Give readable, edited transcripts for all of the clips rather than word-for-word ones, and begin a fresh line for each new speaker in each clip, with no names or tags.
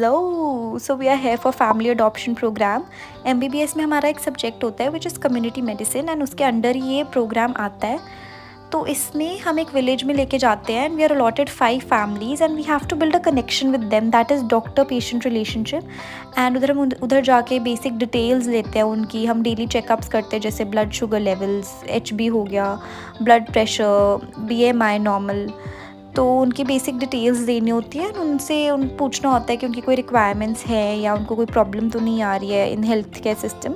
Hello, so we are here for family adoption program. MBBS में हमारा एक subject होता है which is community medicine and उसके अंडर ये प्रोग्राम आता है। तो इसमें हम एक विलेज में लेके जाते हैं and we are allotted 5 families and we have to build a connection with them, that is doctor patient relationship. And उधर हम उधर जाके बेसिक डिटेल्स लेते हैं उनकी, हम डेली चेकअप्स करते हैं जैसे ब्लड शुगर लेवल्स, एचबी हो गया, ब्लड प्रेशर, बीएमआई नॉर्मल। तो उनकी बेसिक डिटेल्स देनी होती है, उनसे पूछना होता है कि उनकी कोई रिक्वायरमेंट्स है या उनको कोई प्रॉब्लम तो नहीं आ रही है इन हेल्थ केयर सिस्टम।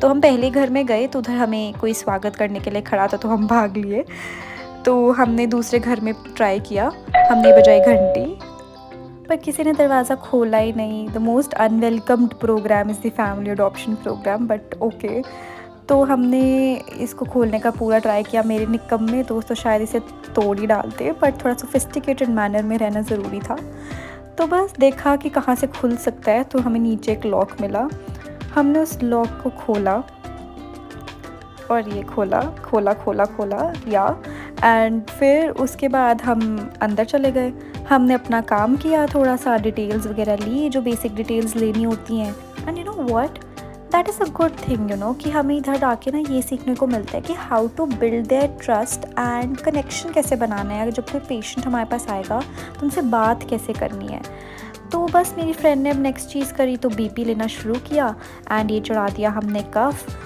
तो हम पहले घर में गए तो उधर हमें कोई स्वागत करने के लिए खड़ा था तो हम भाग लिए। तो हमने दूसरे घर में ट्राई किया, हमने बजाई घंटी, पर किसी ने दरवाज़ा खोला ही नहीं। The most unwelcomed program is the family adoption program, but okay. तो हमने इसको खोलने का पूरा ट्राई किया। मेरे निकम्मे दोस्त तो शायद इसे तोड़ ही डालते, बट थोड़ा सोफिस्टिकेटेड मैनर में रहना ज़रूरी था। तो बस देखा कि कहाँ से खुल सकता है, तो हमें नीचे एक लॉक मिला। हमने उस लॉक को खोला और ये खोला खोला खोला खोला या एंड फिर उसके बाद हम अंदर चले गए। हमने अपना काम किया, थोड़ा सा डिटेल्स वगैरह ली जो बेसिक डिटेल्स लेनी होती हैं। And you know what, that is a good thing, you know, कि हमें इधर आके ना ये सीखने को मिलता है कि how to build their trust and connection कैसे बनाना है। अगर जब कोई पेशेंट हमारे पास आएगा तो उनसे बात कैसे करनी है। तो बस मेरी फ्रेंड ने अब नेक्स्ट चीज़ करी तो बीपी लेना शुरू किया एंड ये चढ़ा दिया हमने कफ।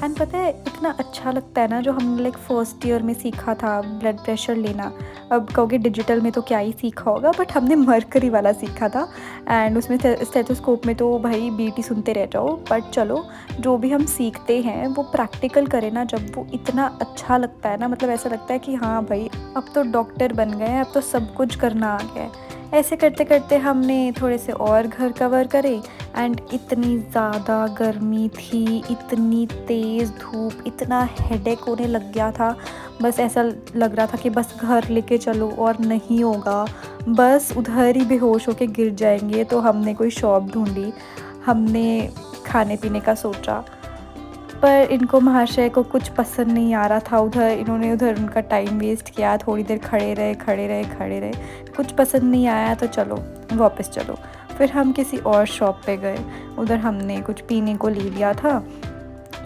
एंड पता है इतना अच्छा लगता है ना, जो हमने लाइक फर्स्ट ईयर में सीखा था ब्लड प्रेशर लेना। अब कहोगे डिजिटल में तो क्या ही सीखा होगा, बट हमने मरकरी वाला सीखा था। एंड उसमें स्टेथोस्कोप में तो भाई बीटी सुनते रह जाओ। बट चलो, जो भी हम सीखते हैं वो प्रैक्टिकल करें ना जब, वो इतना अच्छा लगता है ना। मतलब ऐसा लगता है कि हाँ भाई अब तो डॉक्टर बन गए हैं, अब तो सब कुछ करना आ गया है। ऐसे करते करते हमने थोड़े से और घर कवर करे एंड इतनी ज़्यादा गर्मी थी, इतनी तेज़ धूप, इतना हेडेक होने लग गया था। बस ऐसा लग रहा था कि बस घर लेके चलो और नहीं होगा, बस उधर ही बेहोश होके गिर जाएंगे। तो हमने कोई शॉप ढूंढी, हमने खाने पीने का सोचा, पर इनको महाशय को कुछ पसंद नहीं आ रहा था। इन्होंने उधर उनका टाइम वेस्ट किया, थोड़ी देर खड़े रहे, कुछ पसंद नहीं आया तो चलो वापस चलो। फिर हम किसी और शॉप पे गए, उधर हमने कुछ पीने को ले लिया था।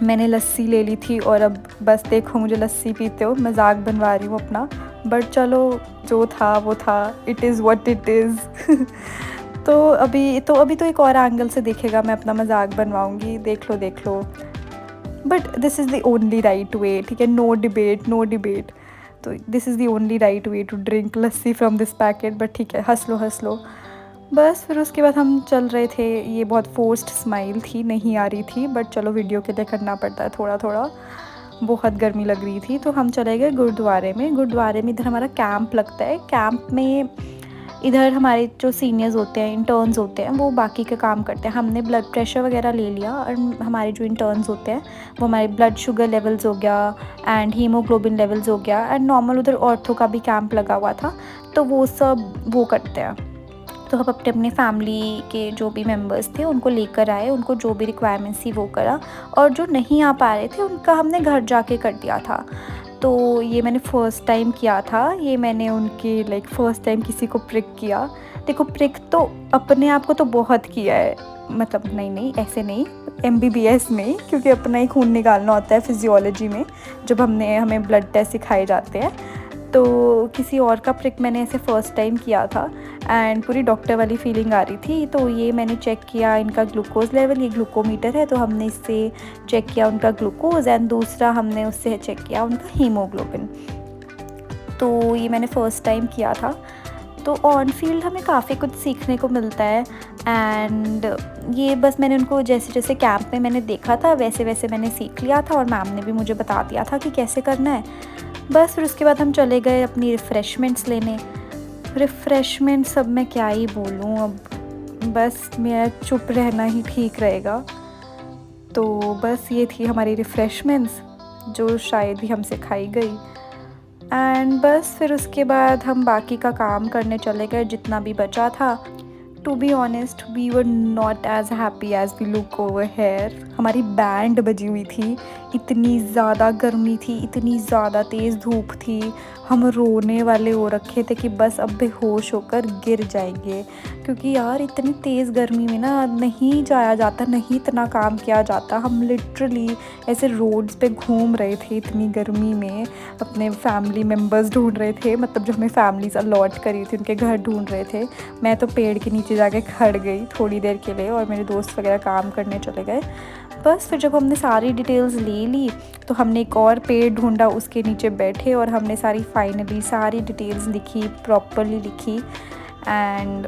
मैंने लस्सी ले ली थी और अब बस देखो मुझे लस्सी पीते हो, मजाक बनवा रही हूँ अपना, बट चलो जो था वो था, it is what it is. अभी तो एक और एंगल से देखेगा, मैं अपना मजाक बनवाऊँगी, देख लो। But this is the only right way, ठीक है, नो डिबेट। तो this is the only right way to drink lassi from this packet, but ठीक है, हंस लो। बस फिर उसके बाद हम चल रहे थे। ये बहुत फोर्स्ड स्माइल थी, नहीं आ रही थी, बट चलो वीडियो के लिए करना पड़ता है थोड़ा। बहुत गर्मी लग रही थी तो हम चले गए गुरुद्वारे में इधर हमारा कैंप लगता है। कैंप में इधर हमारे जो सीनियर्स होते हैं, इंटर्न्स होते हैं, वो बाकी का काम करते हैं। हमने ब्लड प्रेशर वगैरह ले लिया और हमारे जो इंटर्न्स होते हैं वो हमारे ब्लड शुगर लेवल्स हो गया एंड हीमोग्लोबिन लेवल्स हो गया एंड नॉर्मल उधर ऑर्थो का भी कैंप लगा हुआ था, तो वो सब वो करते हैं। तो हम अपने अपने फैमिली के जो भी मेंबर्स थे उनको लेकर आए, उनको जो भी रिक्वायरमेंट्स थी वो करा, और जो नहीं आ पा रहे थे उनका हमने घर जाके कर दिया था। तो ये मैंने फ़र्स्ट टाइम किया था, ये मैंने उनके लाइक फ़र्स्ट टाइम किसी को प्रिक किया। देखो प्रिक तो अपने आप को तो बहुत किया है, मतलब नहीं ऐसे नहीं, एमबीबीएस में, क्योंकि अपना ही खून निकालना होता है फिजियोलॉजी में जब हमें ब्लड टेस्ट सिखाए जाते हैं। तो किसी और का प्रिक मैंने ऐसे फ़र्स्ट टाइम किया था एंड पूरी डॉक्टर वाली फीलिंग आ रही थी। तो ये मैंने चेक किया इनका ग्लूकोज़ लेवल, ये ग्लूकोमीटर है तो हमने इससे चेक किया उनका ग्लूकोज़ एंड दूसरा हमने उससे चेक किया उनका हीमोग्लोबिन। तो ये मैंने फ़र्स्ट टाइम किया था। तो ऑन फील्ड हमें काफ़ी कुछ सीखने को मिलता है एंड ये बस मैंने उनको जैसे जैसे कैंप में मैंने देखा था वैसे वैसे मैंने सीख लिया था और मैम ने भी मुझे बता दिया था कि कैसे करना है। बस फिर उसके बाद हम चले गए अपनी रिफ़्रेशमेंट्स लेने। रिफ़्रेशमेंट सब मैं क्या ही बोलूँ, अब बस मेरा चुप रहना ही ठीक रहेगा। तो बस ये थी हमारी रिफ़्रेशमेंट्स जो शायद ही हमसे खाई गई एंड बस फिर उसके बाद हम बाकी का काम करने चले गए जितना भी बचा था। To be honest we were not as happy as we look over here. हमारी बैंड बजी हुई थी, इतनी ज़्यादा गर्मी थी, इतनी ज़्यादा तेज़ धूप थी, हम रोने वाले हो रखे थे कि बस अब बेहोश होकर गिर जाएंगे, क्योंकि यार इतनी तेज़ गर्मी में ना नहीं जाया जाता, नहीं इतना काम किया जाता। हम लिटरली ऐसे रोड्स पे घूम रहे थे इतनी गर्मी में, अपने फैमिली मेम्बर्स ढूंढ रहे थे, मतलब जो हमें फैमिलीज अलॉट करी थी उनके घर ढूंढ रहे थे। मैं तो पेड़ के नीचे जाके खड़ गई थोड़ी देर के लिए और मेरे दोस्त वगैरह काम करने चले गए। बस फिर जब हमने सारी डिटेल्स ले ली तो हमने एक और पेड़ ढूंढा, उसके नीचे बैठे और हमने फाइनली सारी डिटेल्स लिखी, प्रॉपरली लिखी। एंड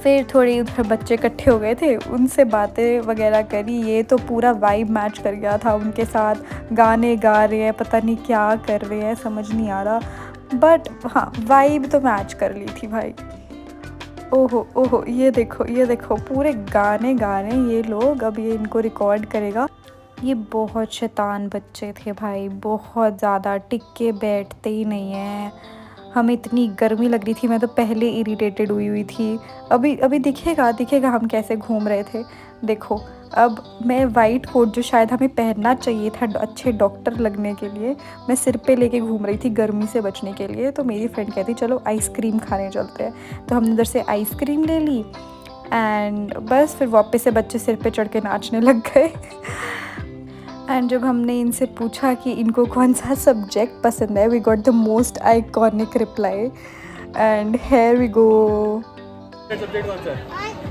फिर थोड़ी उधर बच्चे इकट्ठे हो गए थे, उनसे बातें वगैरह करी। ये तो पूरा वाइब मैच कर गया था उनके साथ, गाने गा रहे हैं, पता नहीं क्या कर रहे हैं, समझ नहीं आ रहा, बट हाँ वाइब तो मैच कर ली थी भाई। ओहो ओहो, ये देखो पूरे गाने गा रहे हैं ये लोग, अब ये इनको रिकॉर्ड करेगा। ये बहुत शैतान बच्चे थे भाई, बहुत ज़्यादा, टिक के बैठते ही नहीं हैं। हमें इतनी गर्मी लग रही थी, मैं तो पहले इरिटेटेड हुई थी। अभी अभी दिखेगा हम कैसे घूम रहे थे। देखो अब मैं वाइट कोट जो शायद हमें पहनना चाहिए था अच्छे डॉक्टर लगने के लिए, मैं सिर पे लेके घूम रही थी गर्मी से बचने के लिए। तो मेरी फ्रेंड कहती चलो आइसक्रीम खाने चलते हैं, तो हमने उधर से आइसक्रीम ले ली। एंड बस फिर वापस से बच्चे सिर पे चढ़ के नाचने लग गए। एंड जब हमने इनसे पूछा कि इनको कौन सा सब्जेक्ट पसंद है, we got the most iconic reply. And here we go.
Subject कौन सा है?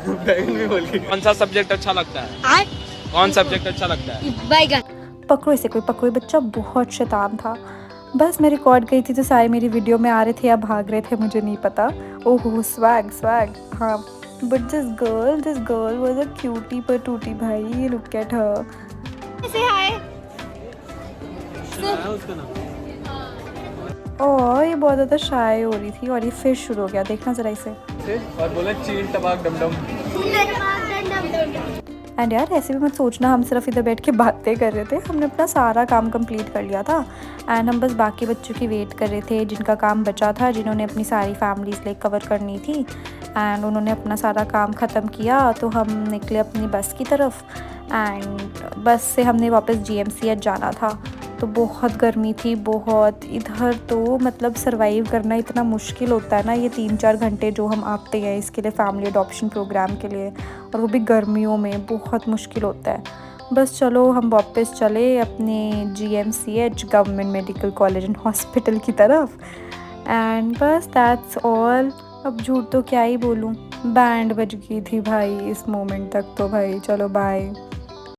बैगन भी बोल के। कौन सा सब्जेक्ट अच्छा लगता है? कौन सब्जेक्ट अच्छा लगता है? बैगन।
पकड़ो इसे, कोई पकड़ो, बच्चा बहुत शैतान था। बस मैं रिकॉर्ड गई थी तो सारे मेरी वीडियो में आ रहे थे या भाग रहे थे, मुझे नहीं पता। ओहो स्वैग, हाँ। But this girl was a cutie patootie भाई, लुक एट हर।
से हाय।
उसका नाम
और ये बहुत ज़्यादा शाय हो रही थी और ये फिर शुरू हो गया, देखना ज़रा इसे।
और बोला चीन टबाक डमडम।
एंड यार ऐसे भी मत सोचना हम सिर्फ इधर बैठ के बातें कर रहे थे, हमने अपना सारा काम कंप्लीट कर लिया था। एंड हम बस बाकी बच्चों की वेट कर रहे थे जिनका काम बचा था, जिन्होंने अपनी सारी फैमिलीज लाइक कवर करनी थी। एंड उन्होंने अपना सारा काम ख़त्म किया तो हम निकले अपनी बस की तरफ। एंड बस से हमने वापस GMCH जाना था। तो बहुत गर्मी थी, बहुत। इधर तो मतलब सरवाइव करना इतना मुश्किल होता है ना, ये 3-4 घंटे जो हम आते हैं इसके लिए, फैमिली अडॉप्शन प्रोग्राम के लिए, और वो भी गर्मियों में, बहुत मुश्किल होता है। बस चलो हम वापस चले अपने GMCH government medical college and hospital की तरफ। एंड बस दैट्स ऑल। अब झूठ तो क्या ही बोलूँ, बैंड बज गई थी भाई इस मोमेंट तक तो भाई। चलो बाय।